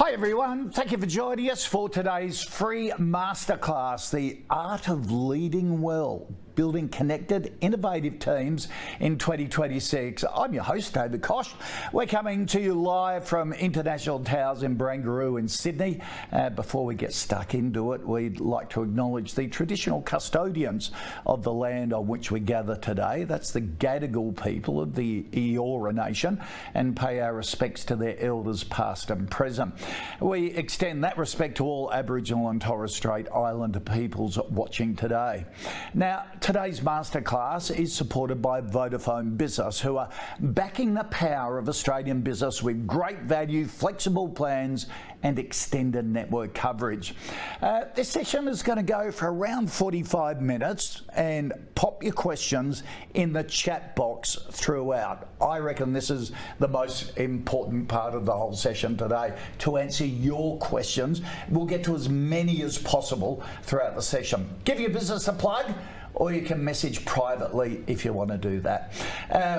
Hi everyone, thank you for joining us for today's free masterclass, The Art of Leading Well, Building Connected, Innovative Teams in 2026. I'm your host, David Koch. We're coming to you live from International Towers in Barangaroo in Sydney. Before we get stuck into it, we'd like to acknowledge the traditional custodians of the land on which we gather today. That's the Gadigal people of the Eora Nation, and pay our respects to their elders past and present. We extend that respect to all Aboriginal and Torres Strait Islander peoples watching today. Now, today's masterclass is supported by Vodafone Business, who are backing the power of Australian business with great value, flexible plans and extended network coverage. This session is going to go for around 45 minutes, and pop your questions in the chat box throughout. I reckon this is the most important part of the whole session today, to answer your questions. We'll get to as many as possible throughout the session. Give your business a plug, or you can message privately if you want to do that.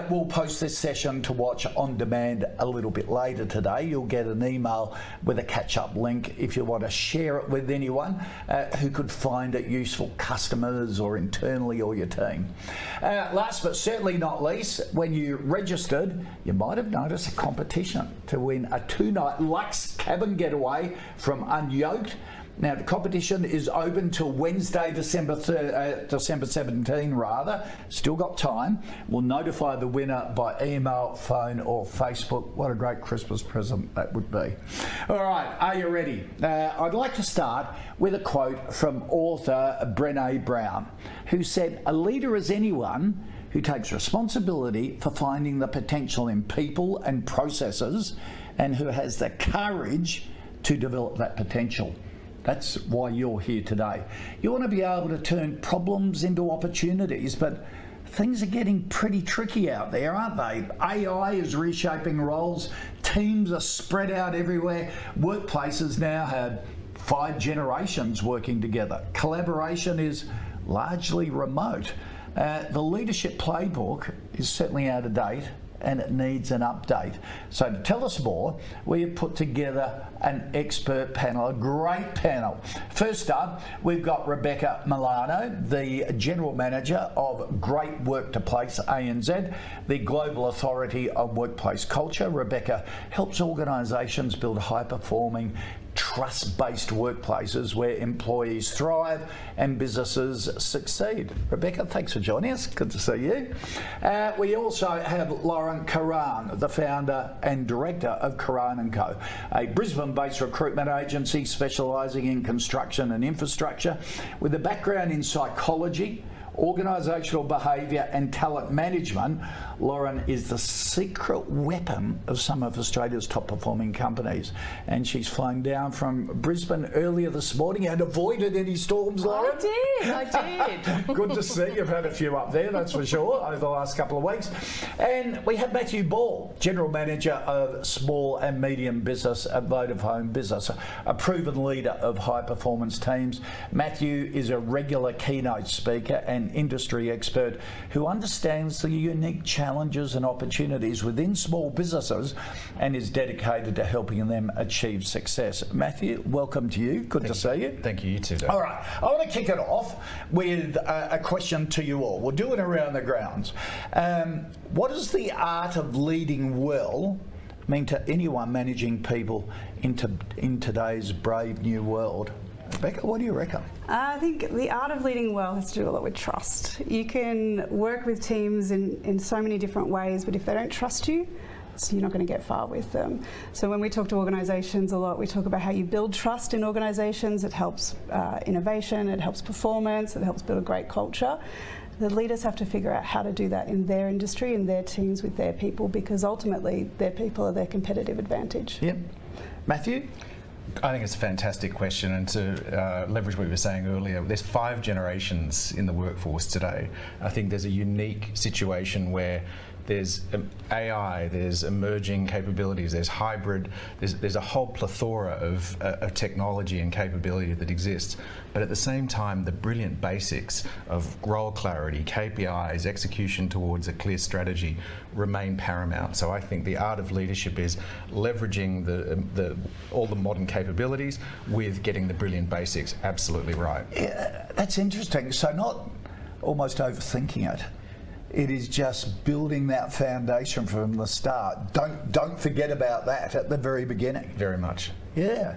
We'll post this session to watch on demand a little bit later today. You'll get an email with a catch-up link if you want to share it with anyone who could find it useful, customers or internally or your team. Last but certainly not least, when you registered, you might have noticed a competition to win a 2-night luxe cabin getaway from Unyoked. Now, the competition is open till Wednesday, December 17 rather. Still got time. We'll notify the winner by email, phone or Facebook. What a great Christmas present that would be. All right, are you ready? I'd like to start with a quote from author Brené Brown, who said, "A leader is anyone who takes responsibility for finding the potential in people and processes and who has the courage to develop that potential." That's why you're here today. You want to be able to turn problems into opportunities, but things are getting pretty tricky out there, aren't they? AI is reshaping roles, teams are spread out everywhere, workplaces now have 5 generations working together. Collaboration is largely remote. The leadership playbook is certainly out of date, and it needs an update. So to tell us more, we have put together an expert panel, a great panel. First up, we've got Rebecca Milano, the General Manager of Great Work to Place ANZ, the Global Authority on Workplace Culture. Rebecca helps organisations build high-performing, trust-based workplaces where employees thrive and businesses succeed. Rebecca, thanks for joining us. Good to see you. We also have Lauren Karan, the founder and director of Karan & Co, a Brisbane-based recruitment agency specialising in construction and infrastructure with a background in psychology, organisational behaviour and talent management. Lauren is the secret weapon of some of Australia's top performing companies, and she's flown down from Brisbane earlier this morning and avoided any storms, Lauren. I did. Good to see you've had a few up there, that's for sure, over the last couple of weeks. And we have Matthew Ball, General Manager of Small and Medium Business at Vodafone Business, a proven leader of high performance teams. Matthew is a regular keynote speaker and industry expert who understands the unique challenges and opportunities within small businesses and is dedicated to helping them achieve success. Matthew, welcome to you. Good to see you. Thank you, you too, Dave. All right, I want to kick it off with a question to you all. We'll do it around the grounds. What does the art of leading well mean to anyone managing people in today's brave new world? Rebecca, what do you reckon? I think the art of leading well has to do a lot with trust. You can work with teams in so many different ways, but if they don't trust you, so you're not going to get far with them. So when we talk to organisations a lot, we talk about how you build trust in organisations. It helps innovation, it helps performance, it helps build a great culture. The leaders have to figure out how to do that in their industry, in their teams, with their people, because ultimately their people are their competitive advantage. Yep. Matthew? I think it's a fantastic question, and to leverage what we were saying earlier, there's 5 generations in the workforce today. I think there's a unique situation where there's AI, there's emerging capabilities, there's hybrid, there's a whole plethora of technology and capability that exists. But at the same time, the brilliant basics of role clarity, KPIs, execution towards a clear strategy remain paramount. So I think the art of leadership is leveraging all the modern capabilities with getting the brilliant basics absolutely right. Yeah, that's interesting. So not almost overthinking it. It is just building that foundation from the start. Don't forget about that at the very beginning. Very much. Yeah.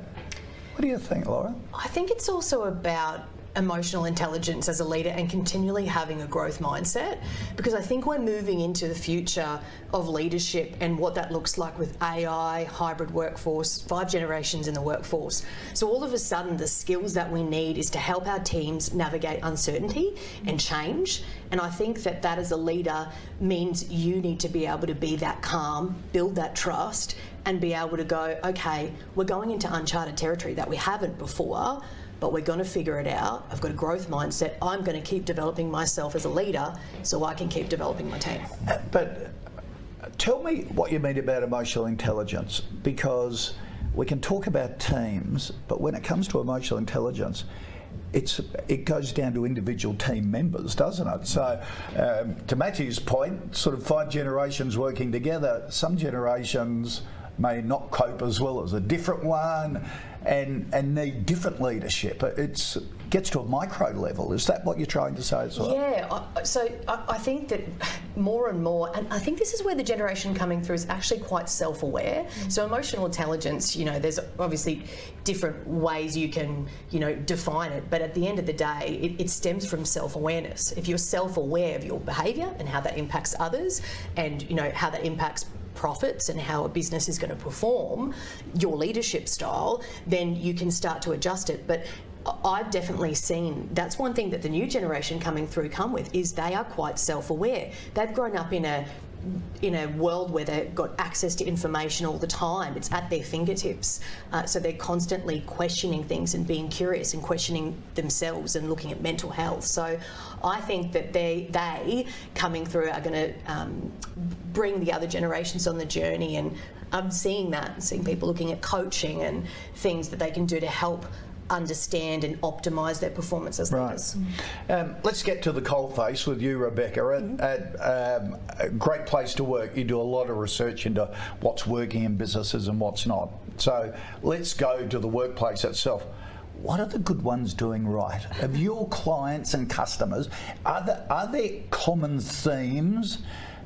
What do you think, Laura? I think it's also about emotional intelligence as a leader and continually having a growth mindset, because I think we're moving into the future of leadership and what that looks like with AI, hybrid workforce, 5 generations in the workforce. So all of a sudden the skills that we need is to help our teams navigate uncertainty and change, and I think that as a leader means you need to be able to be that calm, build that trust, and be able to go, okay, we're going into uncharted territory that we haven't before, but we're going to figure it out. I've got a growth mindset. I'm going to keep developing myself as a leader so I can keep developing my team. But tell me what you mean about emotional intelligence, because we can talk about teams, but when it comes to emotional intelligence, it goes down to individual team members, doesn't it? So to Matthew's point, sort of 5 generations working together, some generations may not cope as well as a different one and need different leadership. It gets to a micro level. Is that what you're trying to say as well? Yeah, so I think that more and more, and I think this is where the generation coming through is actually quite self-aware. So emotional intelligence, there's obviously different ways you can, define it, but at the end of the day, it stems from self-awareness. If you're self-aware of your behaviour and how that impacts others and, how that impacts profits and how a business is going to perform, your leadership style, then you can start to adjust it. But I've definitely seen that's one thing that the new generation coming through come with, is they are quite self-aware. They've grown up in a world where they've got access to information all the time. It's at their fingertips. So they're constantly questioning things and being curious and questioning themselves and looking at mental health. So I think that they coming through are going to bring the other generations on the journey, and I'm seeing people looking at coaching and things that they can do to help understand and optimise their performance as leaders. Let's get to the coalface with you, Rebecca. At a great place to work, you do a lot of research into what's working in businesses and what's not. So let's go to the workplace itself. What are the good ones doing right? Of your clients and customers, are there common themes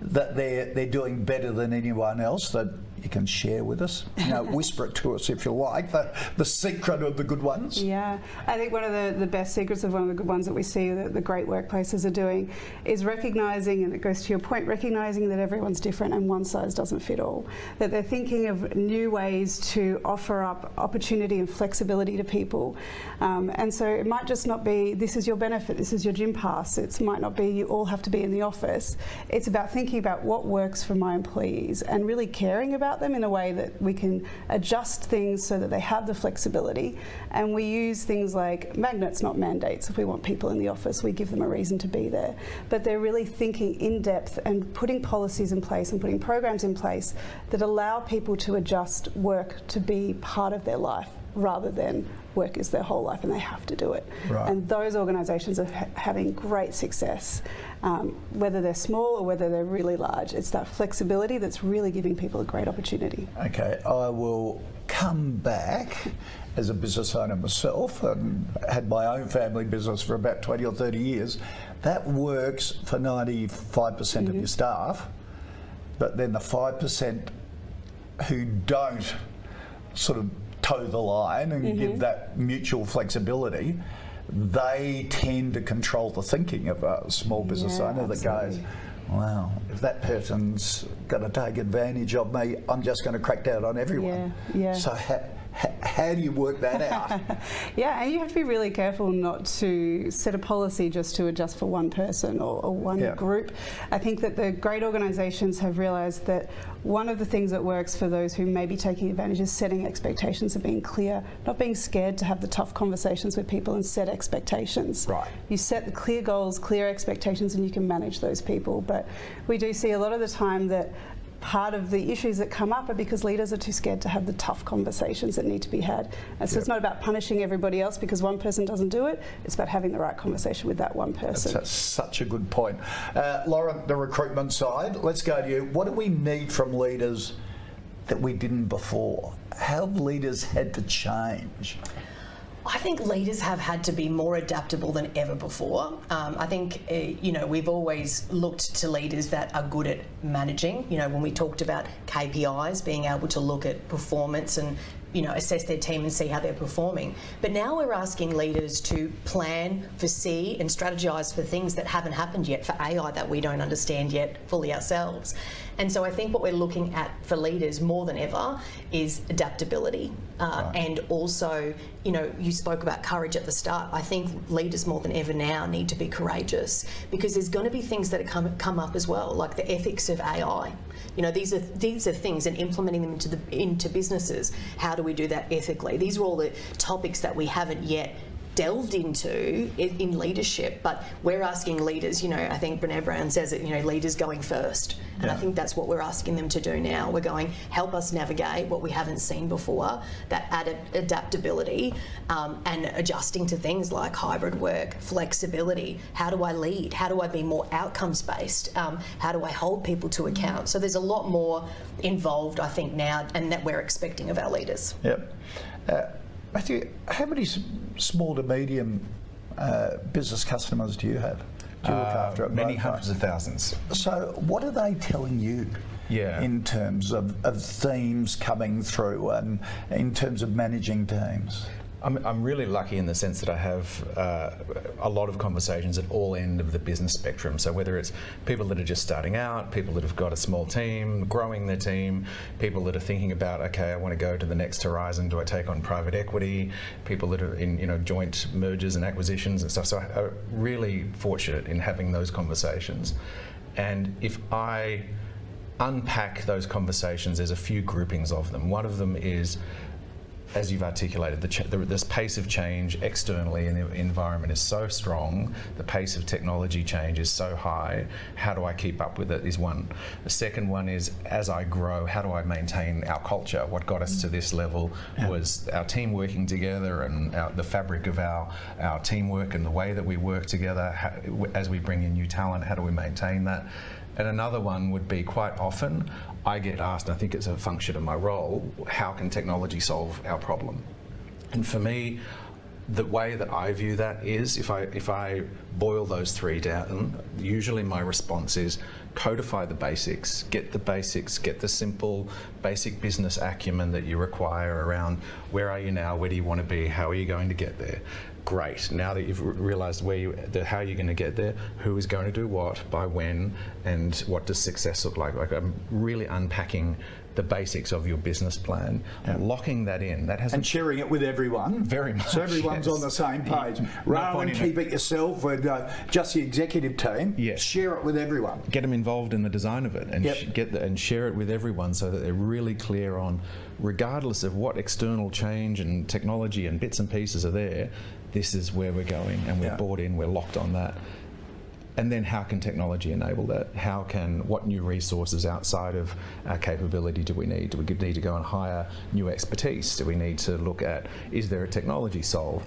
that they're doing better than anyone else that you can share with us? Whisper it to us if you like, the secret of the good ones. Yeah, I think one of the best secrets of one of the good ones that we see that the great workplaces are doing is recognising, and it goes to your point, recognising that everyone's different and one size doesn't fit all. That they're thinking of new ways to offer up opportunity and flexibility to people. And so it might just not be, this is your benefit, this is your gym pass. It might not be, you all have to be in the office. It's about thinking about what works for my employees and really caring about them in a way that we can adjust things so that they have the flexibility. And we use things like magnets, not mandates. If we want people in the office, we give them a reason to be there. But they're really thinking in depth and putting policies in place and putting programs in place that allow people to adjust work to be part of their life rather than work is their whole life and they have to do it. Right. And those organisations are having great success, whether they're small or whether they're really large. It's that flexibility that's really giving people a great opportunity. Okay, I will come back as a business owner myself and had my own family business for about 20 or 30 years. That works for 95% of your staff, but then the 5% who don't sort of toe the line and give that mutual flexibility, they tend to control the thinking of a small business owner that goes, wow, if that person's going to take advantage of me, I'm just going to crack down on everyone. Yeah. So How do you work that out? Yeah, and you have to be really careful not to set a policy just to adjust for one person or one group. I think that the great organisations have realised that one of the things that works for those who may be taking advantage is setting expectations and being clear, not being scared to have the tough conversations with people and set expectations. Right. You set the clear goals, clear expectations, and you can manage those people. But we do see a lot of the time that part of the issues that come up are because leaders are too scared to have the tough conversations that need to be had. And so it's not about punishing everybody else because one person doesn't do it, it's about having the right conversation with that one person. That's such a good point. Lauren, the recruitment side, let's go to you. What do we need from leaders that we didn't before? How have leaders had to change? I think leaders have had to be more adaptable than ever before. I think, we've always looked to leaders that are good at managing. When we talked about KPIs, being able to look at performance and, assess their team and see how they're performing. But now we're asking leaders to plan, foresee and strategise for things that haven't happened yet, for AI that we don't understand yet fully ourselves. And so I think what we're looking at for leaders more than ever is adaptability. And also, you spoke about courage at the start. I think leaders more than ever now need to be courageous because there's going to be things that come up as well, like the ethics of AI. These are things, and implementing them into businesses. How do we do that ethically? These are all the topics that we haven't yet delved into in leadership, but we're asking leaders, I think Brené Brown says it, leaders going first. And I think that's what we're asking them to do now. We're going, help us navigate what we haven't seen before, that adaptability and adjusting to things like hybrid work, flexibility. How do I lead? How do I be more outcomes based? How do I hold people to account? So there's a lot more involved, I think, now, and that we're expecting of our leaders. Yep. Matthew, how many small to medium business customers do you have? Do you look after at many Vodafone? hundreds of thousands. So what are they telling you in terms of themes coming through and in terms of managing teams? I'm really lucky in the sense that I have a lot of conversations at all ends of the business spectrum. So whether it's people that are just starting out, people that have got a small team, growing their team, people that are thinking about, okay, I want to go to the next horizon, do I take on private equity, people that are in joint mergers and acquisitions and stuff. So I'm really fortunate in having those conversations. And if I unpack those conversations, there's a few groupings of them. One of them is, as you've articulated, this pace of change externally in the environment is so strong, the pace of technology change is so high, how do I keep up with it is one. The second one is, as I grow, how do I maintain our culture? What got us to this level was our team working together and the fabric of our teamwork and the way that we work together. As we bring in new talent, how do we maintain that? And another one would be, quite often I get asked, and I think it's a function of my role, how can technology solve our problem? And for me, the way that I view that is, if I boil those three down, usually my response is codify the basics, get the simple basic business acumen that you require around where are you now, where do you want to be, how are you going to get there. Great. Now that you've realised how you're going to get there, who is going to do what, by when, and what does success look like? Like, I'm really unpacking the basics of your business plan, locking that in. That has and sharing it with everyone. Very much. So everyone's on the same page. Rather than keep it yourself with just the executive team, share it with everyone. Get them involved in the design of it and and share it with everyone so that they're really clear on, regardless of what external change and technology and bits and pieces are there, this is where we're going, and we're bought in, we're locked on that. And then how can technology enable that? What new resources outside of our capability do we need? Do we need to go and hire new expertise? Do we need to look at, is there a technology solve?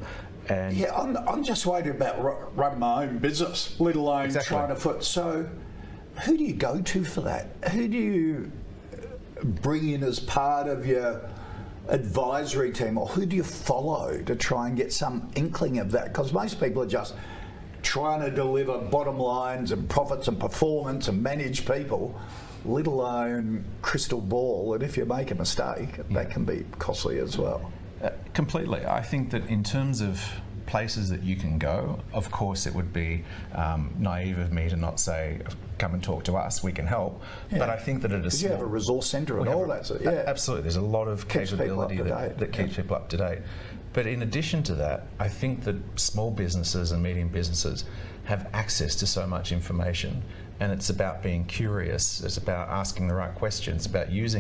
And I'm just worried about running my own business, let alone trying to foot. So who do you go to for that? Who do you bring in as part of your advisory team, or who do you follow to try and get some inkling of that? Because most people are just trying to deliver bottom lines and profits and performance and manage people, let alone crystal ball. And if you make a mistake, that can be costly as well. Completely. I think that in terms of places that you can go. Of course, it would be naive of me to not say, come and talk to us, we can help. Yeah. But I think that Because you have a resource centre and all that. So, yeah. Absolutely. There's a lot of Keeps capability people up to date. that keeps people up to date. But in addition to that, I think that small businesses and medium businesses have access to so much information, and it's about being curious. It's about asking the right questions. It's about use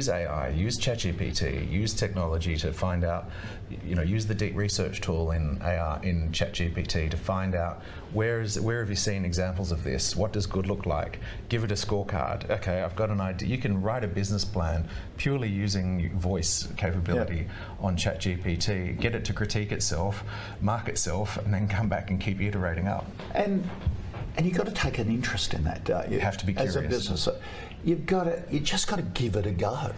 AI, use ChatGPT, use technology to find out. Use the deep research tool in ChatGPT to find out where have you seen examples of this? What does good look like? Give it a scorecard. Okay, I've got an idea. You can write a business plan purely using voice capability on ChatGPT. Get it to critique itself, mark itself, and then come back and keep iterating up. And you've got to take an interest in that, don't you? You have to be curious. As a business, you just got to give it a go.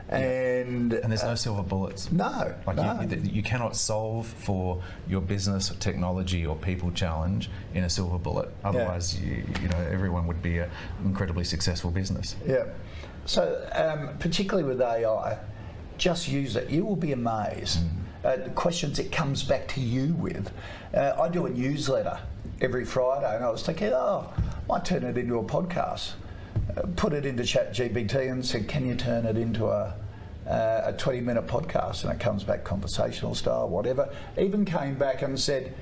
And there's no silver bullets. No, You cannot solve for your business, technology, or people challenge in a silver bullet. Otherwise, everyone would be an incredibly successful business. Yeah. So, particularly with AI, just use it. You will be amazed at the questions it comes back to you with. I do a newsletter every Friday, and I was thinking, I might turn it into a podcast. Put it into ChatGPT and said, can you turn it into a 20-minute podcast? And it comes back conversational style, whatever. Even came back and said,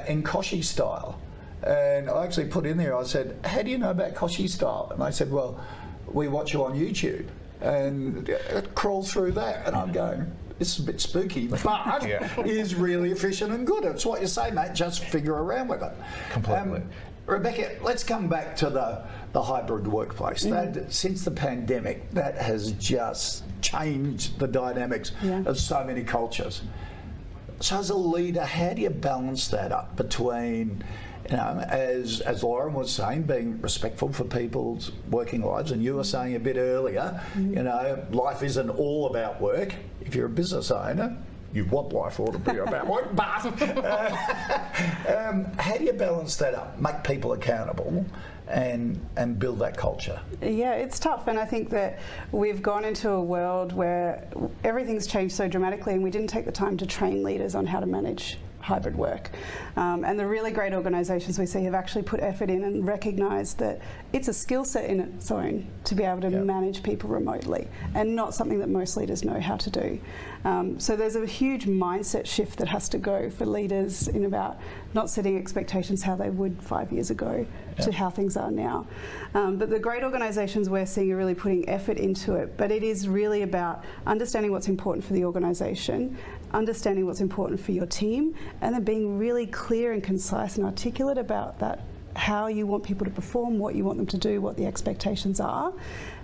in Kochie style. And I actually put in there, I said, how do you know about Kochie style? And they said, well, we watch you on YouTube. And it crawls through that. And I'm going, this is a bit spooky, but it is really efficient and good. It's what you say, mate, just figure around with it. Completely. Rebecca, let's come back to the hybrid workplace. Since the pandemic, that has just changed the dynamics of so many cultures. So as a leader, how do you balance that up between, as Lauren was saying, being respectful for people's working lives, and you were saying a bit earlier, life isn't all about work. If you're a business owner, you want life all to be about work, but how do you balance that up, make people accountable and build that culture? Yeah, it's tough, and I think that we've gone into a world where everything's changed so dramatically, and we didn't take the time to train leaders on how to manage hybrid work. And the really great organisations we see have actually put effort in and recognised that it's a skill set in its own to be able to manage people remotely, and not something that most leaders know how to do. So there's a huge mindset shift that has to go for leaders in about not setting expectations how they would 5 years ago to how things are now. But the great organisations we're seeing are really putting effort into it, but it is really about understanding what's important for the organisation, understanding what's important for your team, and then being really clear and concise and articulate about that, how you want people to perform, what you want them to do, what the expectations are.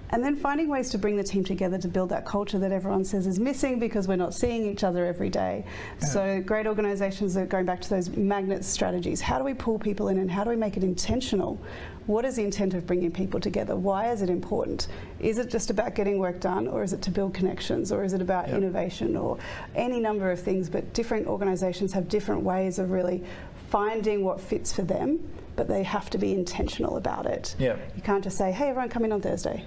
And then finding ways to bring the team together to build that culture that everyone says is missing because we're not seeing each other every day. So great organisations are going back to those magnet strategies. How do we pull people in, and how do we make it intentional? What is the intent of bringing people together? Why is it important? Is it just about getting work done, or is it to build connections, or is it about innovation, or any number of things? But different organisations have different ways of really finding what fits for them, but they have to be intentional about it. You can't just say, hey, everyone come in on Thursday.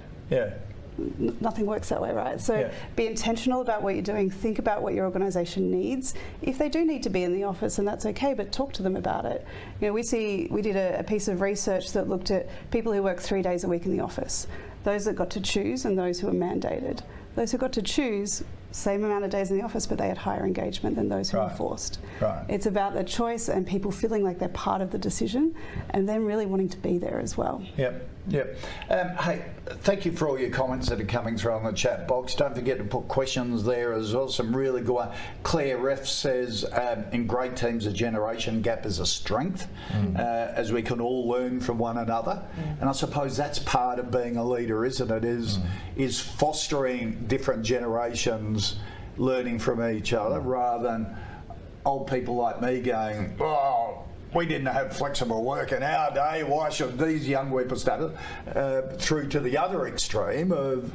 Nothing works that way, right? So be intentional about what you're doing. Think about what your organisation needs. If they do need to be in the office, and that's okay, but talk to them about it. We did a piece of research that looked at people who work 3 days a week in the office, those that got to choose and those who were mandated. Those who got to choose, same amount of days in the office, but they had higher engagement than those who were forced. It's about the choice and people feeling like they're part of the decision, and then really wanting to be there as well. Hey, thank you for all your comments that are coming through on the chat box. Don't forget to put questions there as well. Some really good ones. Claire Ref says, in great teams, a generation gap is a strength, as we can all learn from one another. And I suppose that's part of being a leader, isn't it? Is fostering different generations learning from each other, rather than old people like me going, we didn't have flexible work in our day, why should these young whippersnappers, through to the other extreme of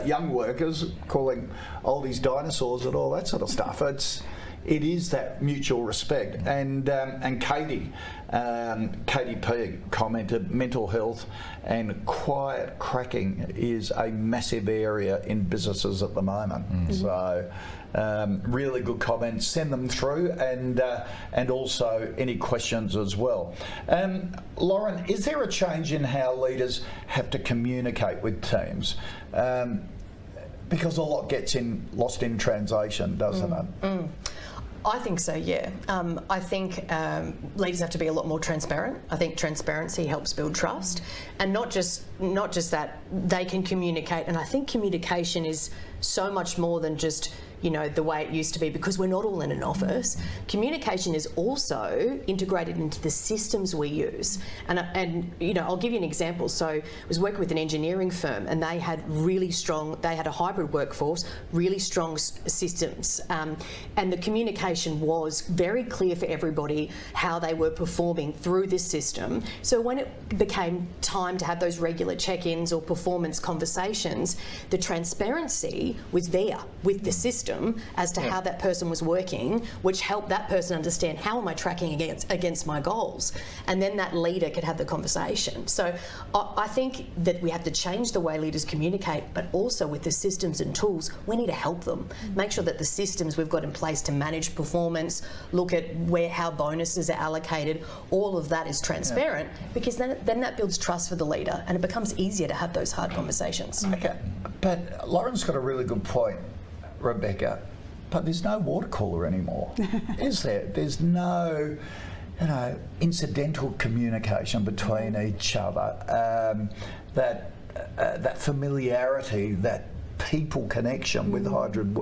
young workers calling oldies dinosaurs and all that sort of stuff. It's, it is that mutual respect. And Katie P commented, mental health and quiet cracking is a massive area in businesses at the moment. So really good comments. Send them through, and also any questions as well. Lauren, is there a change in how leaders have to communicate with teams? Because a lot gets lost in translation, doesn't it? I think so, yeah. I think leaders have to be a lot more transparent. I think transparency helps build trust, and not just that they can communicate. And I think communication is so much more than just, you know, the way it used to be, because we're not all in an office. Communication is also integrated into the systems we use. And you know, I'll give you an example. So I was working with an engineering firm, and they had a hybrid workforce, really strong systems. And the communication was very clear for everybody how they were performing through this system. So when it became time to have those regular check-ins or performance conversations, the transparency was there with the system as to how that person was working, which helped that person understand, how am I tracking against my goals? And then that leader could have the conversation. So I think that we have to change the way leaders communicate, but also with the systems and tools, we need to help them. Make sure that the systems we've got in place to manage performance, look at how bonuses are allocated, all of that is transparent, because then that builds trust for the leader, and it becomes easier to have those hard conversations. Okay, but Lauren's got a really good point, Rebecca, but there's no water cooler anymore, is there? There's no, you know, incidental communication between each other, that familiarity, that people connection with hybrid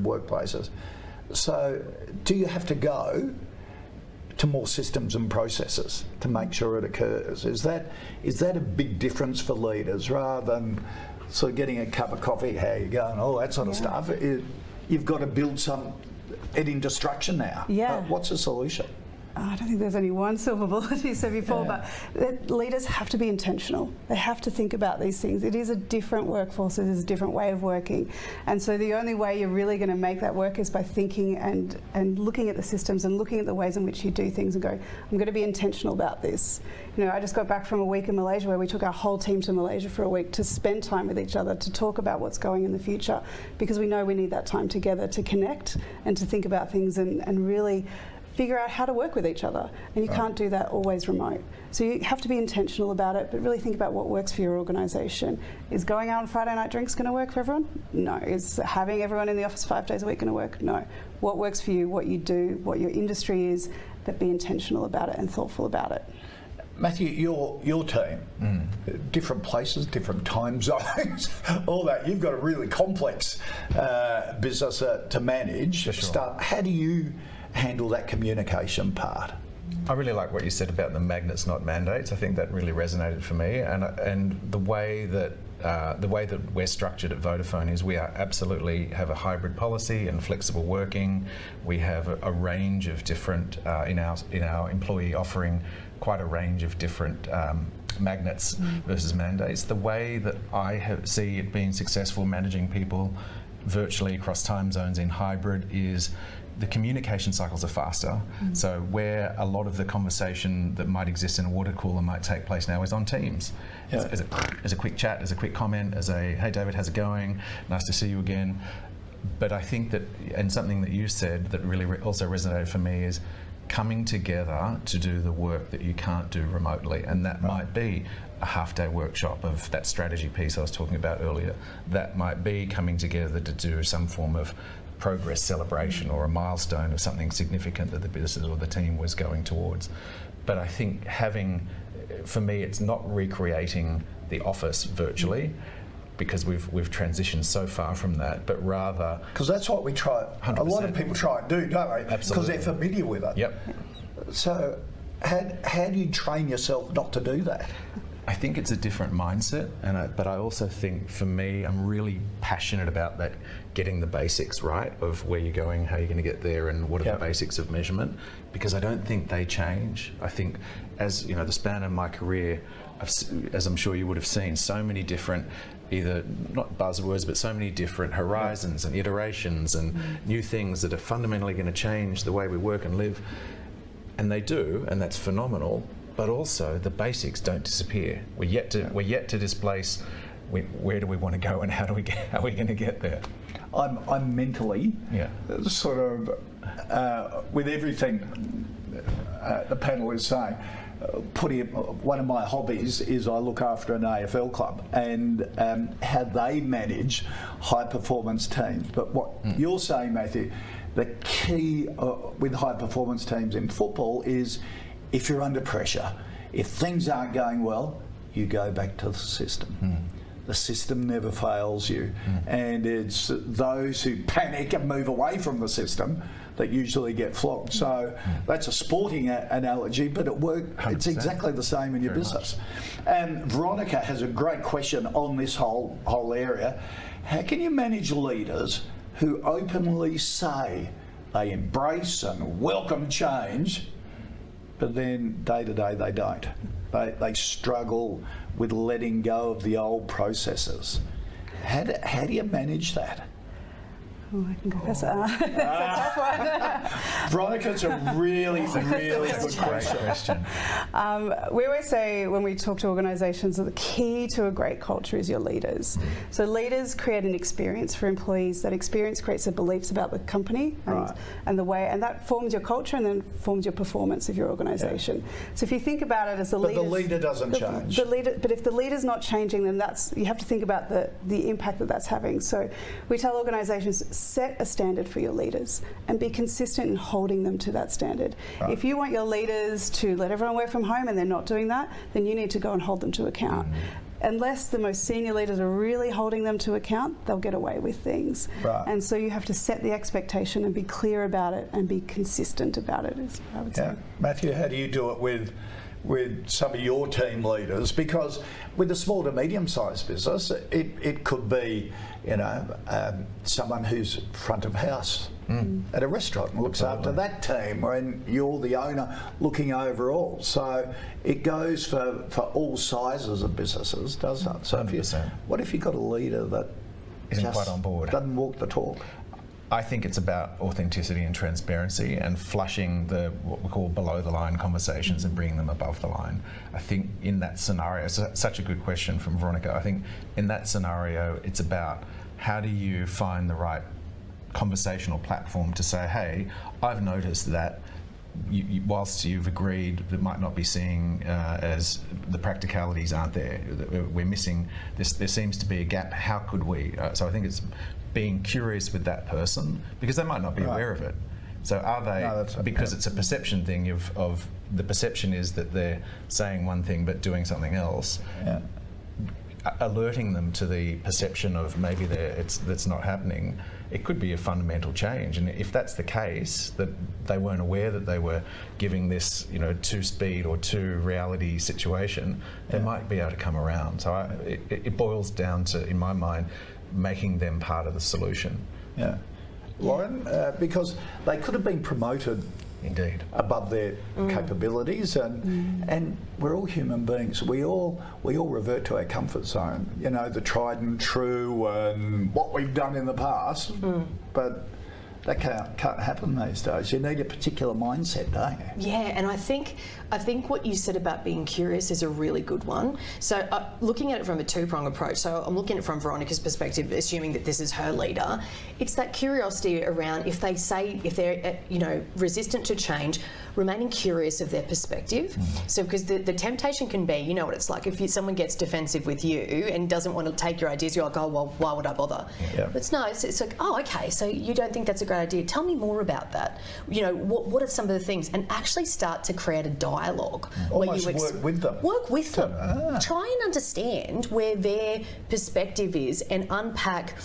workplaces. So do you have to go to more systems and processes to make sure it occurs? Is that a big difference for leaders, rather than sort of getting a cup of coffee, how you going, all that sort of stuff? You've got to build it into structure now. Yeah. What's the solution? I don't think there's only one silver bullet, as you said before, but leaders have to be intentional. They have to think about these things. It is a different workforce, it is a different way of working. And so the only way you're really going to make that work is by thinking and looking at the systems and looking at the ways in which you do things and go, I'm going to be intentional about this. You know, I just got back from a week in Malaysia where we took our whole team to Malaysia for a week to spend time with each other, to talk about what's going in the future, because we know we need that time together to connect and to think about things and really figure out how to work with each other, and you can't do that always remote. So you have to be intentional about it, but really think about what works for your organisation. Is going out on Friday night drinks going to work for everyone? No. Is having everyone in the office 5 days a week going to work? No. What works for you, what you do, what your industry is, but be intentional about it and thoughtful about it. Matthew, your team, different places, different time zones, all that. You've got a really complex business to manage. For sure. How do you handle that communication part? I really like what you said about the magnets, not mandates. I think that really resonated for me, and the way that we're structured at Vodafone is we absolutely have a hybrid policy and flexible working. We have a range of different in our employee offering, quite a range of different magnets versus mandates. The way that I see it being successful managing people virtually across time zones in hybrid is the communication cycles are faster. So where a lot of the conversation that might exist in a water cooler might take place now is on Teams. As a quick chat, as a quick comment, as a, hey David, how's it going? Nice to see you again. But I think that, and something that you said that really also resonated for me, is coming together to do the work that you can't do remotely. And that might be a half-day workshop of that strategy piece I was talking about earlier. That might be coming together to do some form of progress celebration or a milestone of something significant that the business or the team was going towards. But I think for me, it's not recreating the office virtually, because we've transitioned so far from that, but rather... Because that's what we try, 100%. A lot of people try and do, don't they? Absolutely. Because they're familiar with it. Yep. So how do you train yourself not to do that? I think it's a different mindset, but I also think, for me, I'm really passionate about that, getting the basics right of where you're going, how you're going to get there, and what are the basics of measurement, because I don't think they change. I think, as you know, the span of my career, as I'm sure you would have seen, so many different either, not buzzwords, but so many different horizons and iterations and new things that are fundamentally going to change the way we work and live. And they do, and that's phenomenal. But also, the basics don't disappear. We're yet to displace. Where do we want to go, and how are we going to get there? I'm mentally sort of with everything the panel is saying. One of my hobbies is I look after an AFL club and how they manage high performance teams. But what you're saying, Matthew, the key with high performance teams in football is if you're under pressure, if things aren't going well, you go back to the system. The system never fails you, and it's those who panic and move away from the system that usually get flogged. So that's a sporting analogy, but at work it's exactly the same in your business. And Veronica has a great question on this whole area. How can you manage leaders who openly say they embrace and welcome change, but then day to day they don't? They struggle with letting go of the old processes. How do you manage that? Oh, I can go first. It's a tough one. Veronica's a really good question. We always say when we talk to organisations that the key to a great culture is your leaders. So leaders create an experience for employees. That experience creates their beliefs about the company and the way, and that forms your culture and then forms your performance of your organisation. So if you think about it as the leader doesn't change. But if the leader's not changing, then you have to think about the impact that's having. So we tell organisations, set a standard for your leaders and be consistent in holding them to that standard. If you want your leaders to let everyone work from home and they're not doing that, then you need to go and hold them to account. Unless the most senior leaders are really holding them to account, they'll get away with things. And so you have to set the expectation and be clear about it and be consistent about it, is what I would say. Matthew, how do you do it with some of your team leaders? Because with a small to medium-sized business, it could be, someone who's front of house at a restaurant and looks after that team, and you're the owner looking over all. So it goes for all sizes of businesses, doesn't it? So 100%. What if you've got a leader that isn't quite on board, doesn't walk the talk? I think it's about authenticity and transparency and flushing what we call below the line conversations and bringing them above the line. I think in that scenario, it's such a good question from Veronica. I think in that scenario, it's about how do you find the right conversational platform to say, hey, I've noticed that whilst you've agreed that might not be seeing as the practicalities aren't there, we're missing this, there seems to be a gap, how could we? So I think it's being curious with that person, because they might not be aware of it. So are they, because it's a perception thing of the perception is that they're saying one thing but doing something else, alerting them to the perception of maybe that's not happening. It could be a fundamental change, and if that's the case, that they weren't aware that they were giving this, too speed or too reality situation, they might be able to come around. So it boils down to, in my mind, making them part of the solution. Yeah. Lauren, because they could have been promoted indeed above their capabilities, and we're all human beings. We all revert to our comfort zone, the tried and true and what we've done in the past, but that can't happen these days. You need a particular mindset, don't you? Yeah, and I think what you said about being curious is a really good one. So looking at it from a two-pronged approach, so I'm looking at it from Veronica's perspective, assuming that this is her leader, it's that curiosity around if they're resistant to change, remaining curious of their perspective. So because the temptation can be, you know what it's like, if someone gets defensive with you and doesn't want to take your ideas, you're like, oh, well, why would I bother? But it's like, oh, okay, so you don't think that's a great idea. Tell me more about that. What are some of the things? And actually start to create a dialogue. Almost where you work with them. Work with them. Try and understand where their perspective is and unpack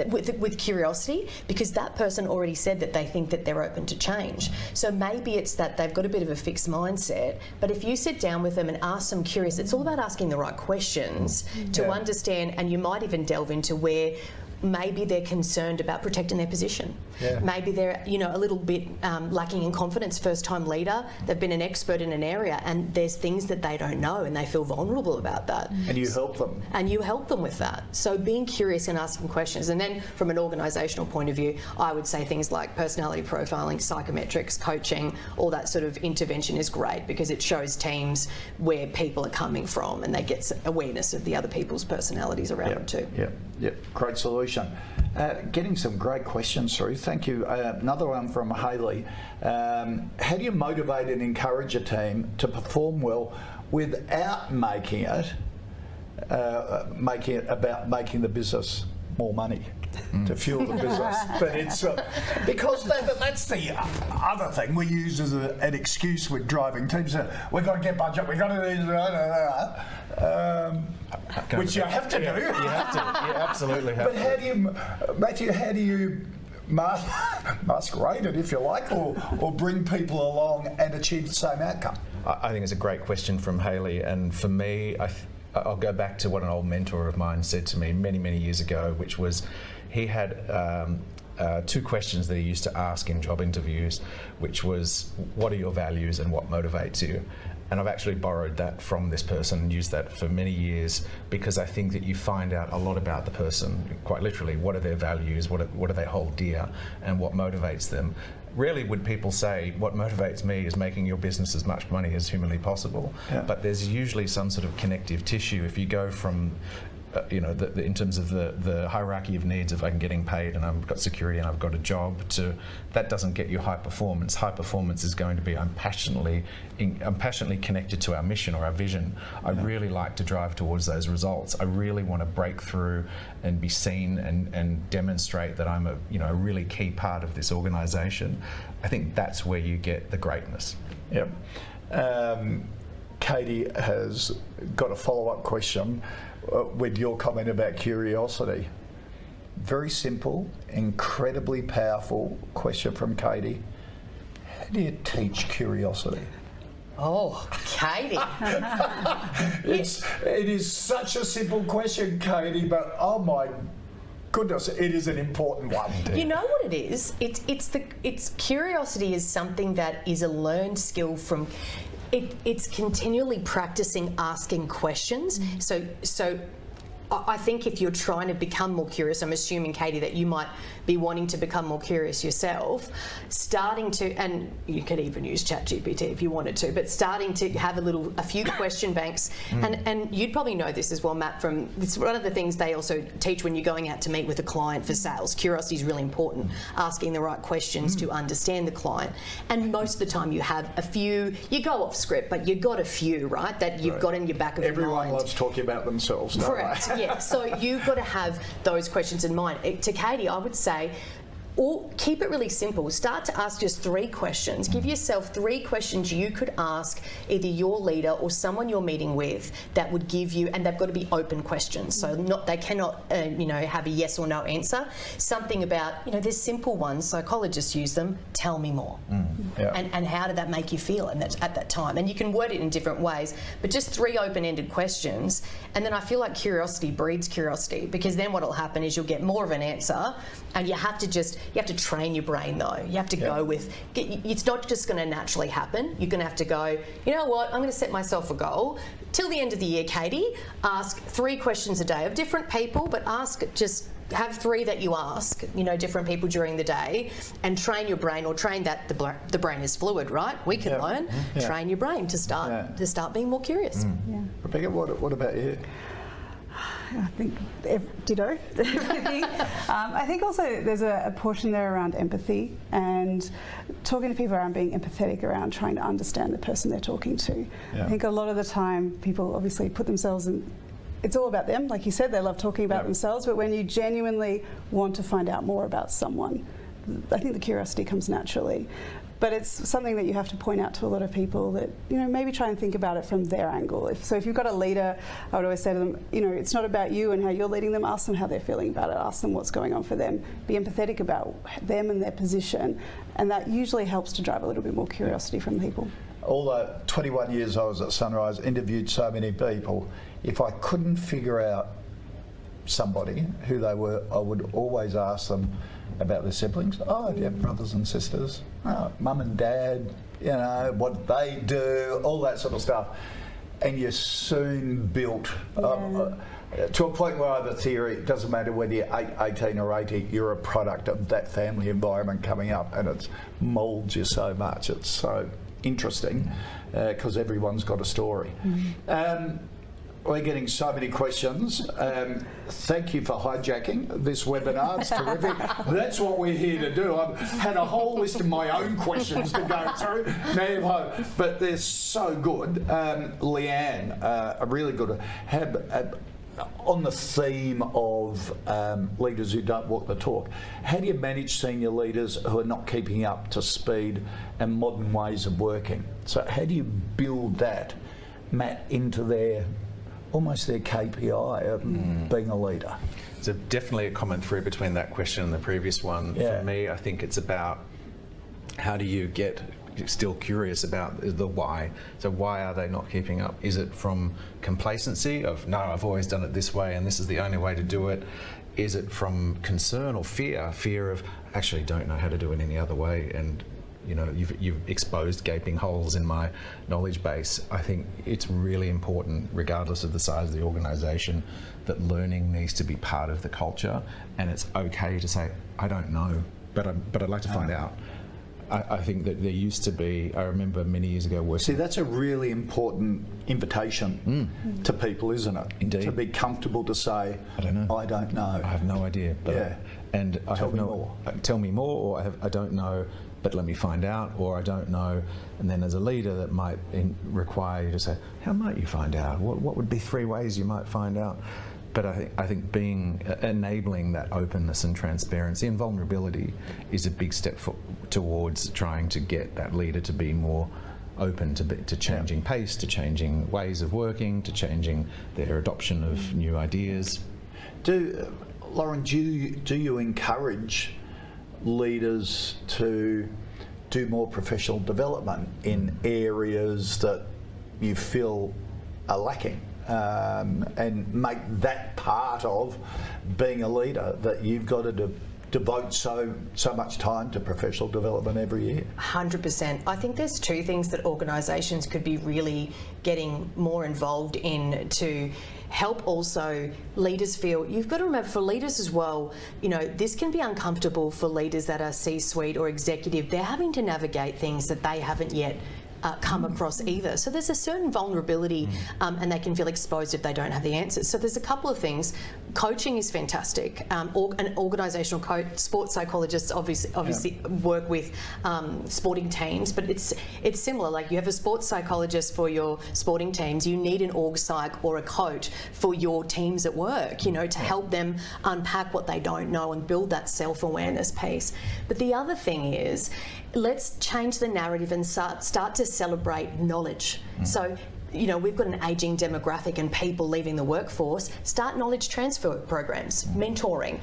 with curiosity, because that person already said that they think that they're open to change. So maybe it's that they've got a bit of a fixed mindset, but if you sit down with them and ask them curious, it's all about asking the right questions to understand, and you might even delve into where maybe they're concerned about protecting their position. Yeah. Maybe they're, a little bit lacking in confidence, first-time leader. They've been an expert in an area, and there's things that they don't know, and they feel vulnerable about that. And you help them. And you help them with that. So being curious and asking questions. And then from an organisational point of view, I would say things like personality profiling, psychometrics, coaching, all that sort of intervention is great because it shows teams where people are coming from and they get awareness of the other people's personalities around them too. Yeah, great solution. Getting some great questions through. Thank you. Another one from Hayley. How do you motivate and encourage a team to perform well without making it about making the business more money to fuel the business? But it's because that's the other thing we use as an excuse with driving teams. We've got to get budget. We've got to do which you have to do. You have to. You absolutely have but how do you, Matthew? How do you masquerade it, if you like, or bring people along and achieve the same outcome? I think it's a great question from Hayley, and for me, I'll go back to what an old mentor of mine said to me many, many years ago, which was he had 2 questions that he used to ask in job interviews, which was, what are your values and what motivates you? And I've actually borrowed that from this person and used that for many years because I think that you find out a lot about the person, quite literally. What are their values? What do they hold dear? And what motivates them? Rarely would people say, what motivates me is making your business as much money as humanly possible. Yeah. But there's usually some sort of connective tissue. If you go from in terms of the hierarchy of needs of I'm getting paid and I've got security and I've got a job, to that doesn't get you high performance. High performance is going to be I'm passionately connected to our mission or our vision. I really like to drive towards those results. I really want to break through and be seen and demonstrate that I'm a really key part of this organisation. I think that's where you get the greatness. Yep. Katie has got a follow-up question with your comment about curiosity. Very simple, incredibly powerful question from Katie. How do you teach curiosity? Oh, Katie. It is such a simple question, Katie, but oh my goodness, it is an important one. You know what it is? It's curiosity is something that is a learned skill from. It's continually practicing asking questions. So I think if you're trying to become more curious, I'm assuming, Katie, that you might be wanting to become more curious yourself, starting to, and you could even use ChatGPT if you wanted to, but starting to have a few question banks, and you'd probably know this as well, Matt, from, it's one of the things they also teach when you're going out to meet with a client for sales. Curiosity is really important, asking the right questions to understand the client. And most of the time you have a few, you go off script, but you've got a few, right, that you've got in your back of your mind. Everyone loves talking about themselves, don't Correct, yeah. So you've got to have those questions in mind. To Katie, I would say, or keep it really simple. Start to ask just 3 questions. Give yourself 3 questions you could ask either your leader or someone you're meeting with that would give you, and they've got to be open questions. So they cannot, have a yes or no answer. Something about, there's simple ones. Psychologists use them. Tell me more. Yeah. And how did that make you feel at that time? And you can word it in different ways, but just 3 open-ended questions. And then I feel like curiosity breeds curiosity, because then what'll happen is you'll get more of an answer, and you have to train your brain though. You have to go with, it's not just going to naturally happen. You're going to have to go, you know what, I'm going to set myself a goal. Till the end of the year, Katie, ask 3 questions a day of different people, but have 3 that you ask, different people during the day, and train your brain, or train that the brain is fluid, right? We can learn. Yeah. Train your brain to start being more curious. Yeah. Rebecca, what about you? I think ditto. I think also there's a portion there around empathy and talking to people around being empathetic, around trying to understand the person they're talking to. Yeah. I think a lot of the time people obviously put themselves in, it's all about them. Like you said, they love talking about themselves, but when you genuinely want to find out more about someone, I think the curiosity comes naturally. But it's something that you have to point out to a lot of people that, maybe try and think about it from their angle. If you've got a leader, I would always say to them, it's not about you and how you're leading them. Ask them how they're feeling about it. Ask them what's going on for them. Be empathetic about them and their position. And that usually helps to drive a little bit more curiosity from people. All the 21 years I was at Sunrise, interviewed so many people. If I couldn't figure out somebody who they were, I would always ask them about their siblings. Oh, do you have brothers and sisters? Oh, mum and dad, you know, what they do, all that sort of stuff. And you soon built to a point where I have a theory, it doesn't matter whether you're 18 or 80, you're a product of that family environment coming up, and it moulds you so much. It's so interesting because everyone's got a story. We're getting so many questions. Thank you for hijacking this webinar. It's terrific. That's what we're here to do. I've had a whole list of my own questions to go through, but they're so good. Leanne, a really good on the theme of leaders who don't walk the talk. How do you manage senior leaders who are not keeping up to speed and modern ways of working? So how do you build that, Matt, into their almost their KPI of being a leader? There's definitely a common thread between that question and the previous one. Yeah. For me, I think it's about how do you get still curious about the why. So why are they not keeping up? Is it from complacency of, no, I've always done it this way and this is the only way to do it? Is it from concern or fear of, actually don't know how to do it any other way, and you know, you've exposed gaping holes in my knowledge base. I think it's really important, regardless of the size of the organisation, that learning needs to be part of the culture, and it's okay to say, I don't know, but I'd like to find out. I think that there used to be, I remember many years ago working... See, that's a really important invitation to people, isn't it? Indeed. To be comfortable to say, I don't know. I have no idea. But tell me more, or I don't know, but let me find out, or I don't know. And then as a leader, that might require you to say, how might you find out? What would be 3 ways you might find out? But I think enabling that openness and transparency and vulnerability is a big step towards trying to get that leader to be more open to changing pace, to changing ways of working, to changing their adoption of new ideas. Lauren, do you encourage leaders to do more professional development in areas that you feel are lacking? And make that part of being a leader, that you've got to devote so much time to professional development every year? 100%. I think there's 2 things that organisations could be really getting more involved in to help also leaders feel. You've got to remember, for leaders as well, you know, this can be uncomfortable for leaders that are C-suite or executive. They're having to navigate things that they haven't yet come across either. So there's a certain vulnerability and they can feel exposed if they don't have the answers. So there's a couple of things. Coaching is fantastic. An organisational coach, sports psychologists obviously work with sporting teams, but it's similar. Like, you have a sports psychologist for your sporting teams, you need an org psych or a coach for your teams at work, you know, to help them unpack what they don't know and build that self-awareness piece. But the other thing is, let's change the narrative and start to celebrate knowledge. So, you know, we've got an ageing demographic and people leaving the workforce. Start knowledge transfer programs, mentoring.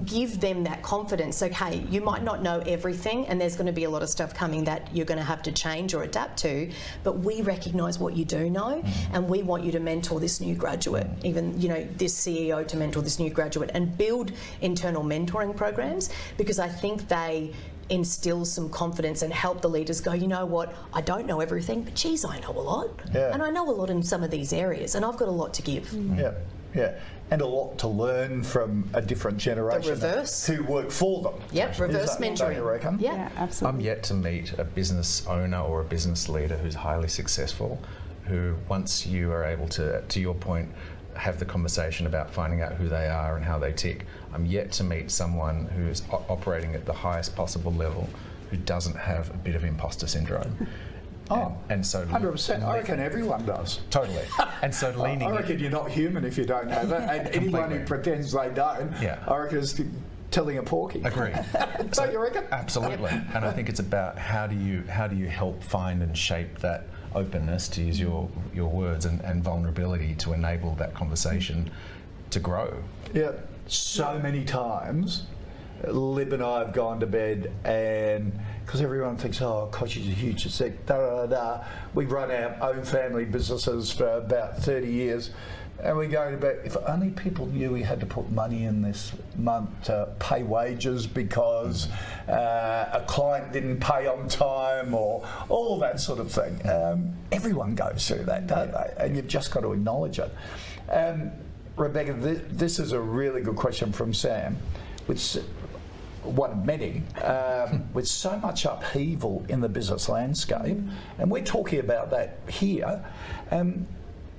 Give them that confidence. Okay, you might not know everything, and there's going to be a lot of stuff coming that you're going to have to change or adapt to, but we recognise what you do know, and we want you to mentor this new graduate, even, you know, this CEO to mentor this new graduate, and build internal mentoring programs, because I think they instill some confidence and help the leaders go, you know what, I don't know everything, but geez, I know a lot. And I know a lot in some of these areas, and I've got a lot to give. And a lot to learn from a different generation who work for them. Reverse mentoring. Don't you reckon? Yeah, absolutely. I'm yet to meet a business owner or a business leader who's highly successful, who, once you are able to your point, have the conversation about finding out who they are and how they tick. I'm yet to meet someone who's operating at the highest possible level who doesn't have a bit of imposter syndrome. And so 100%. I reckon everyone does. Totally. And so leaning... I reckon you're not human if you don't have it, and anyone who pretends they don't, I reckon is telling a porky. Agree. Don't you reckon? Absolutely. And I think it's about how do you help find and shape that openness, to use your words, and vulnerability to enable that conversation to grow. So many times Lib and I have gone to bed, and because everyone thinks, oh, Kochie's a huge success, we've run our own family businesses for about 30 years, and we go to bed. If only people knew we had to put money in this month to pay wages because a client didn't pay on time, or all that sort of thing. Everyone goes through that, don't they? And you've just got to acknowledge it. Rebecca, this is a really good question from Sam. One of many, with so much upheaval in the business landscape, and we're talking about that here.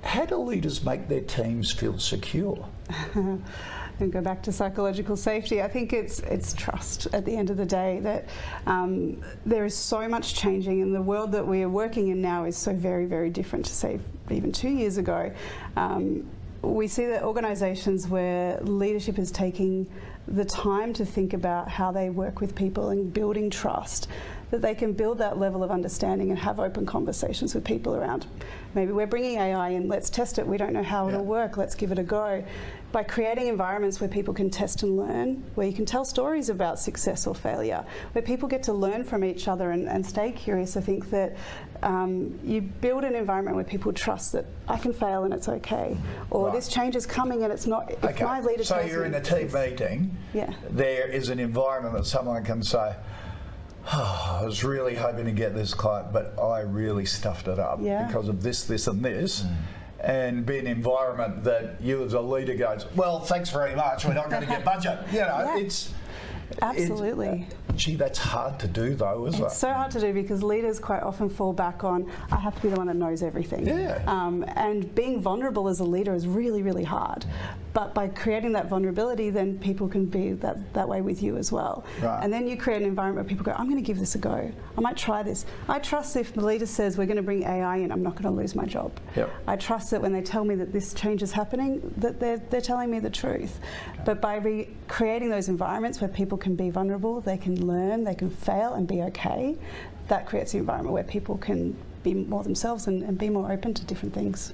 How do leaders make their teams feel secure? And go back to psychological safety. I think it's trust at the end of the day, that there is so much changing, and the world that we are working in now is so very, very different to, say, even 2 years ago. We see that organisations where leadership is taking the time to think about how they work with people and building trust, that they can build that level of understanding and have open conversations with people around. Maybe we're bringing AI in, let's test it, we don't know how it'll work, let's give it a go. By creating environments where people can test and learn, where you can tell stories about success or failure, where people get to learn from each other and stay curious. I think that you build an environment where people trust that I can fail and it's okay, or this change is coming and it's not. If my leader so tells you're me in a team meeting, there is an environment that someone can say, I was really hoping to get this client, but I really stuffed it up because of this, this and this. And be an environment that you as a leader goes, well, thanks very much, we're not going to get budget. You know, it's... Absolutely. Gee, that's hard to do though, isn't it? It's so hard to do because leaders quite often fall back on, I have to be the one that knows everything. And being vulnerable as a leader is really, really hard. But by creating that vulnerability, then people can be that way with you as well. And then you create an environment where people go, I'm going to give this a go. I might try this. I trust if the leader says we're going to bring AI in, I'm not going to lose my job. I trust that when they tell me that this change is happening, that they're telling me the truth. But by creating those environments where people can be vulnerable, they can learn, they can fail and be okay, that creates an environment where people can be more themselves and be more open to different things.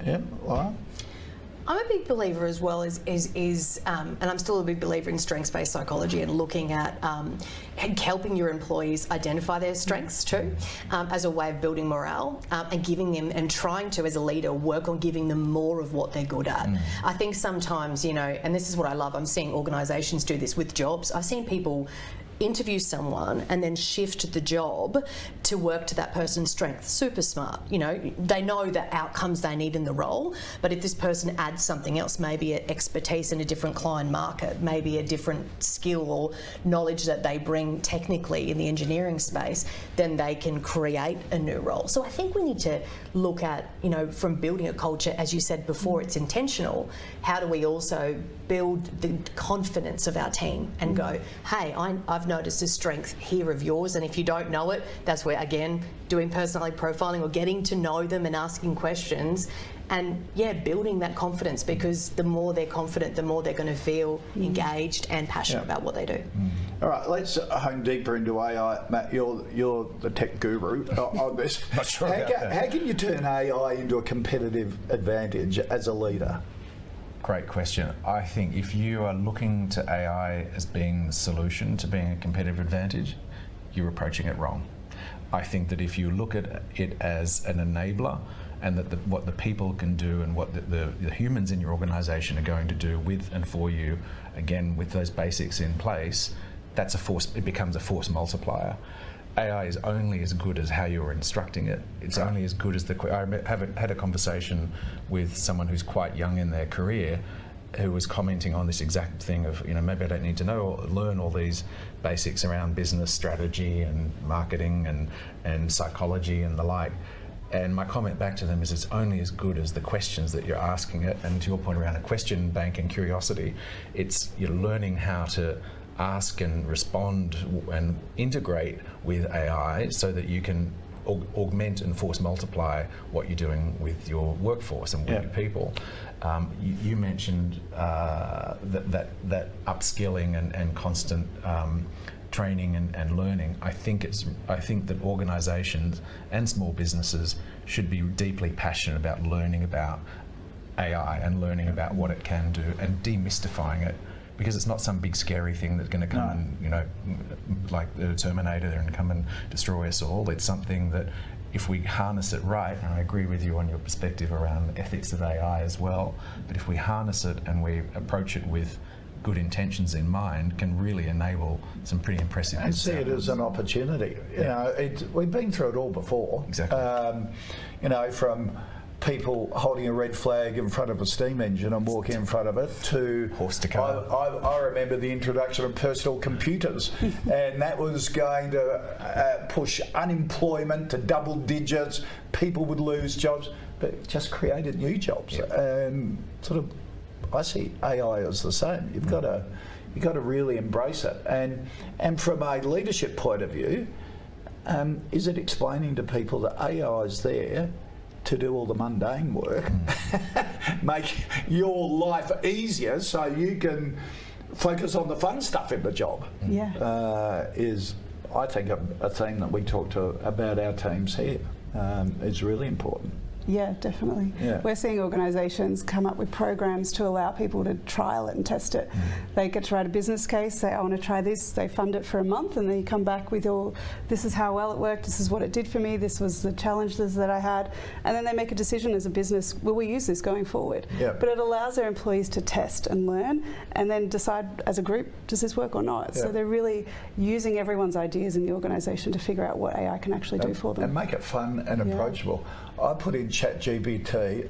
I'm a big believer as well and I'm still a big believer in strengths-based psychology and looking at and helping your employees identify their strengths too, as a way of building morale and giving them, and trying to, as a leader, work on giving them more of what they're good at. I think sometimes, you know, and this is what I love, I'm seeing organisations do this with jobs. I've seen people interview someone and then shift the job to work to that person's strength. Super smart. You know, they know the outcomes they need in the role, but if this person adds something else, maybe an expertise in a different client market, maybe a different skill or knowledge that they bring technically in the engineering space, then they can create a new role. So I think we need to look at, you know, from building a culture, as you said before, it's intentional. How do we also build the confidence of our team and go, hey, I've noticed a strength here of yours, and if you don't know it, that's where, again, doing personality profiling or getting to know them and asking questions and building that confidence, because the more they're confident, the more they're going to feel engaged and passionate about what they do. All right, let's hone deeper into AI. Matt, you're the tech guru on this. Not sure about that. How can you turn AI into a competitive advantage as a leader? Great question. I think if you are looking to AI as being the solution to being a competitive advantage, you're approaching it wrong. I think that if you look at it as an enabler, and that what the people can do and what the humans in your organisation are going to do with and for you, again, with those basics in place, that's a force. It becomes a force multiplier. AI is only as good as how you're instructing it. It's only as good as I had a conversation with someone who's quite young in their career, who was commenting on this exact thing of, you know, maybe I don't need to know or learn all these basics around business strategy and marketing and psychology and the like. And my comment back to them is it's only as good as the questions that you're asking it. And to your point around a question bank and curiosity, you're learning how to ask and respond and integrate with AI so that you can augment and force multiply what you're doing with your workforce and with your people. You mentioned that upskilling and constant training and learning. I think that organisations and small businesses should be deeply passionate about learning about AI and learning about what it can do and demystifying it, because it's not some big scary thing that's going to come and, you know, like the Terminator and come and destroy us all. It's something that if we harness it right, and I agree with you on your perspective around ethics of AI as well, but if we harness it and we approach it with good intentions in mind, can really enable some pretty impressive and see it as an opportunity. You know, we've been through it all before. Exactly. You know, from people holding a red flag in front of a steam engine and walking in front of it to horse to car. I remember the introduction of personal computers, and that was going to push unemployment to double digits. People would lose jobs, but it just created new jobs. And sort of, I see AI as the same. You've got to really embrace it. And from a leadership point of view, is it explaining to people that AI is there to do all the mundane work, make your life easier so you can focus on the fun stuff in the job? Is, I think, a theme that we talk to about our teams here is really important. Yeah, definitely. Yeah. We're seeing organisations come up with programs to allow people to trial it and test it. They get to write a business case, say, I want to try this, they fund it for a month, and then you come back with this is how well it worked, this is what it did for me, this was the challenges that I had, and then they make a decision as a business, will we use this going forward? Yeah. But it allows their employees to test and learn, and then decide as a group, does this work or not? Yeah. So they're really using everyone's ideas in the organisation to figure out what AI can actually do for them. And make it fun and approachable. I put in ChatGPT,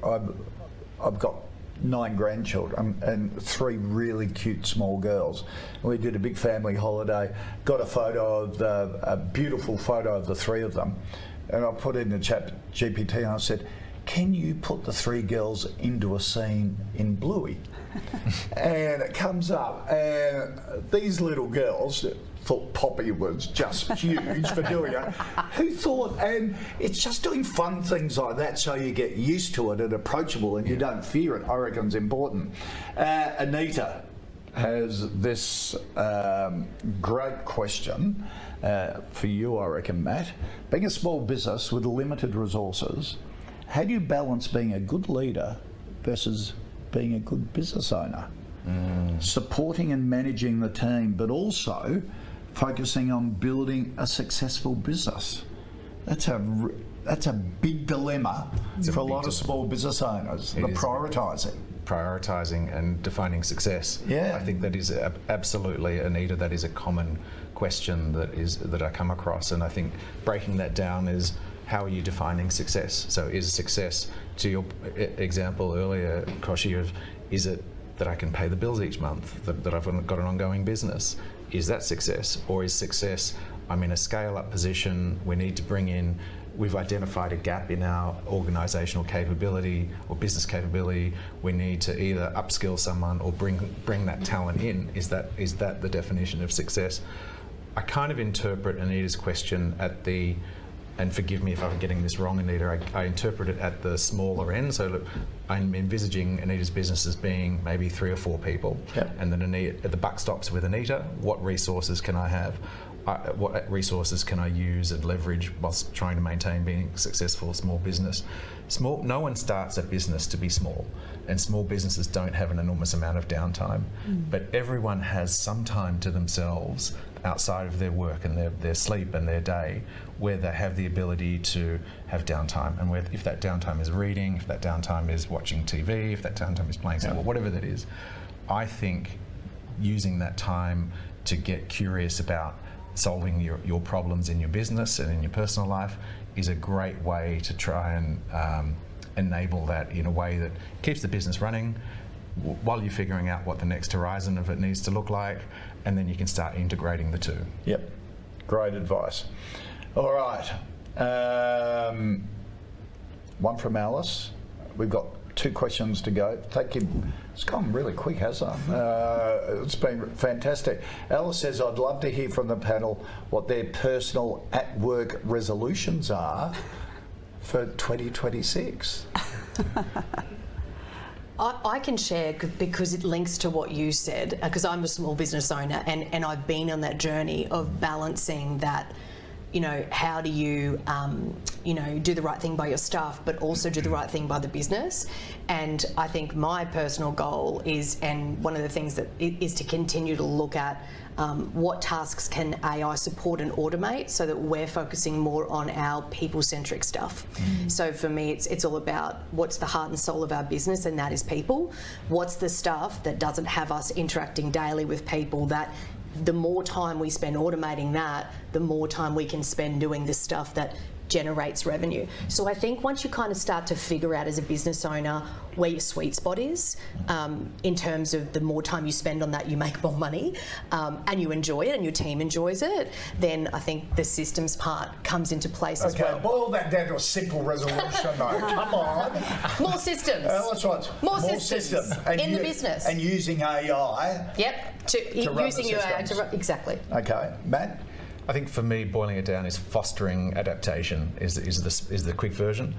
I've got 9 grandchildren and 3 really cute small girls. We did a big family holiday, got a beautiful photo of the 3 of them, and I put in the ChatGPT and I said, can you put the 3 girls into a scene in Bluey? And it comes up, and these little girls thought Poppy was just huge for doing it. Who thought? And it's just doing fun things like that so you get used to it and approachable and you don't fear it, I reckon is important. Anita has this great question for you, I reckon, Matt. Being a small business with limited resources, how do you balance being a good leader versus being a good business owner? Supporting and managing the team, but also focusing on building a successful business. That's a big dilemma for a lot of small business owners. The prioritising and defining success. Yeah. I think that is absolutely, Anita, that is a common question that I come across, and I think breaking that down is, how are you defining success? So is success, to your example earlier, Kochie, of is it that I can pay the bills each month, that I've got an ongoing business? Is that success? Or is success, I'm in a scale-up position, we need to bring in, we've identified a gap in our organisational capability or business capability, we need to either upskill someone or bring that talent in. Is that the definition of success? I kind of interpret Anita's question at the, and forgive me if I'm getting this wrong, Anita, I interpret it at the smaller end. So look, I'm envisaging Anita's business as being maybe 3 or 4 people. Yep. And then the buck stops with Anita. What resources can I have? What resources can I use and leverage whilst trying to maintain being a successful small business? No one starts a business to be small, and small businesses don't have an enormous amount of downtime. But everyone has some time to themselves outside of their work and their sleep and their day, where they have the ability to have downtime. And if that downtime is reading, if that downtime is watching TV, if that downtime is playing sport, whatever that is, I think using that time to get curious about solving your problems in your business and in your personal life is a great way to try and enable that in a way that keeps the business running while you're figuring out what the next horizon of it needs to look like, and then you can start integrating the two. Yep, great advice. All right, one from Alice. We've got 2 questions to go. Thank you. It's gone really quick, hasn't it? It's been fantastic. Alice says, I'd love to hear from the panel what their personal at-work resolutions are for 2026. I can share because it links to what you said, because I'm a small business owner and I've been on that journey of balancing that, how do you, do the right thing by your staff, but also do the right thing by the business. And I think my personal goal is, and one of the things that is to continue to look at what tasks can AI support and automate, so that we're focusing more on our people-centric stuff. So for me, it's all about what's the heart and soul of our business, and that is people. What's the stuff that doesn't have us interacting daily with people, that the more time we spend automating that, the more time we can spend doing the stuff that generates revenue. So I think once you kind of start to figure out as a business owner where your sweet spot is, in terms of the more time you spend on that, you make more money, and you enjoy it and your team enjoys it, then I think the systems part comes into place as well. Okay, boil that down to a simple resolution though. Come on. More systems. That's right. More systems in the business. And using AI. Yep. run Using the your AI systems. exactly. Okay, Matt? I think for me, boiling it down is fostering adaptation is the quick version.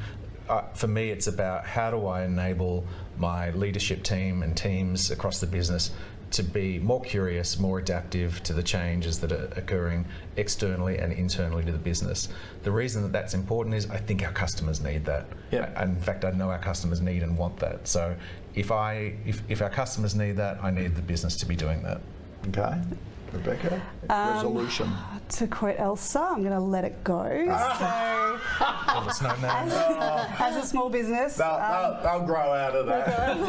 For me, it's about how do I enable my leadership team and teams across the business to be more curious, more adaptive to the changes that are occurring externally and internally to the business. The reason that that's important is I think our customers need that. Yep. And in fact, I know our customers need and want that. So if our customers need that, I need the business to be doing that. Okay. Rebecca? Resolution. To quote Elsa, I'm going to let it go. All the snowman. As a small business, They'll grow out of that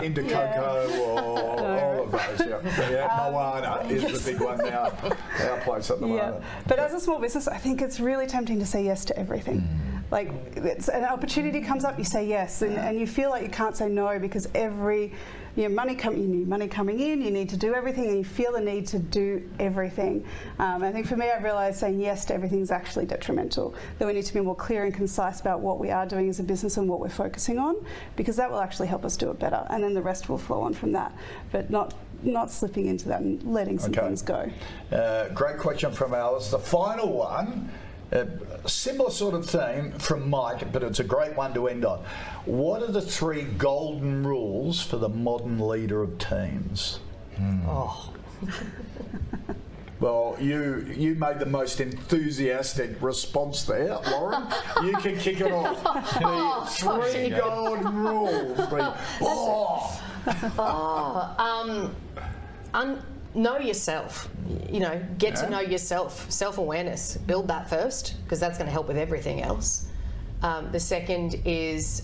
into cocoa or all of those. Yeah, Moana is the big one now. Our place at the moment. But as a small business, I think it's really tempting to say yes to everything. Like, an opportunity comes up, you say yes, and you feel like you can't say no, because every money coming in, you need to do everything, and you feel the need to do everything. I think for me, I've realised saying yes to everything is actually detrimental. That we need to be more clear and concise about what we are doing as a business and what we're focusing on, because that will actually help us do it better, and then the rest will flow on from that. But not slipping into that and letting some things go. Great question from Alice. The final one, similar sort of theme from Mike, but it's a great one to end on. What are the 3 golden rules for the modern leader of teams? Oh. Well, you made the most enthusiastic response there, Lauren. You can kick it off. The 3 golden rules. Know yourself. Get to know yourself. Self-awareness. Build that first, because that's going to help with everything else. The second is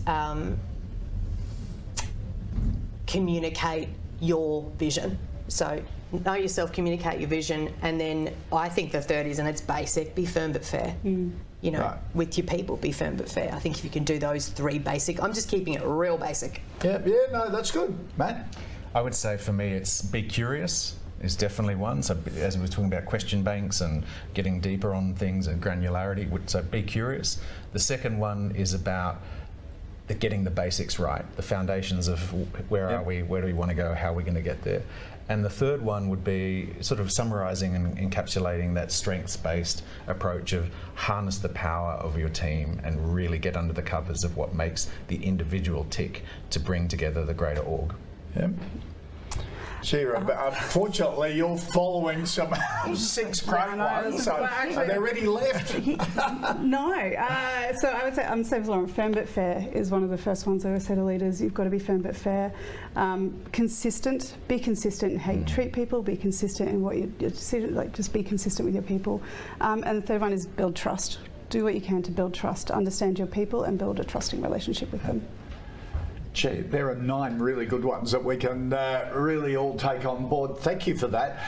communicate your vision. So know yourself, communicate your vision, and then I think the third is, and it's basic, be firm but fair. Right. With your people, be firm but fair. I think if you can do those 3 basic, I'm just keeping it real basic. Yeah, no, that's good. Matt? I would say for me, it's be curious is definitely one. So as we were talking about question banks and getting deeper on things and granularity, so be curious. The second one is about getting the basics right, the foundations of where are we, where do we want to go, how are we going to get there. And the third one would be sort of summarising and encapsulating that strengths-based approach of harness the power of your team and really get under the covers of what makes the individual tick to bring together the greater org. Yeah. Unfortunately, you're following some 6 great ones, so are they already left? No. So I would say, I'm the same as Lauren. Firm but fair is one of the first ones I always say to leaders. You've got to be firm but fair. Consistent. Be consistent in how you treat people. Be consistent in what your decision. Like, just be consistent with your people. And the third one is build trust. Do what you can to build trust. Understand your people and build a trusting relationship with them. Gee, there are 9 really good ones that we can really all take on board. Thank you for that.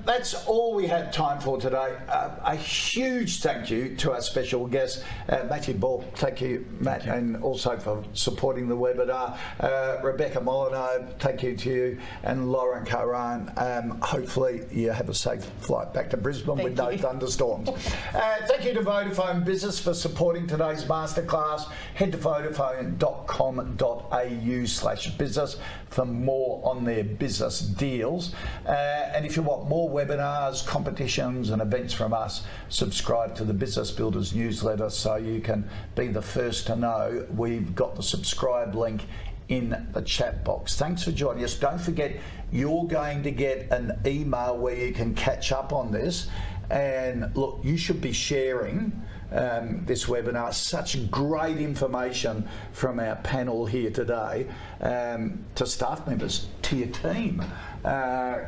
That's all we have time for today. A huge thank you to our special guest, Matthew Ball. Thank you, Matt, and also for supporting the webinar. Rebecca Molyneux, thank you to you, and Lauren Caron. Hopefully you have a safe flight back to Brisbane with no thunderstorms. Thank you to Vodafone Business for supporting today's masterclass. Head to vodafone.com.au/business for more on their business deals. And if you want more webinars, competitions and events from us, subscribe to the Business Builders newsletter so you can be the first to know. We've got the subscribe link in the chat box. Thanks for joining us. Don't forget, you're going to get an email where you can catch up on this. And look, you should be sharing this webinar. Such great information from our panel here today. To staff members, to your team,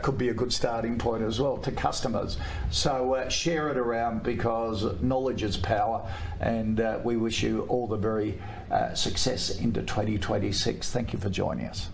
could be a good starting point as well, to customers. So share it around, because knowledge is power, and we wish you all the very success into 2026. Thank you for joining us.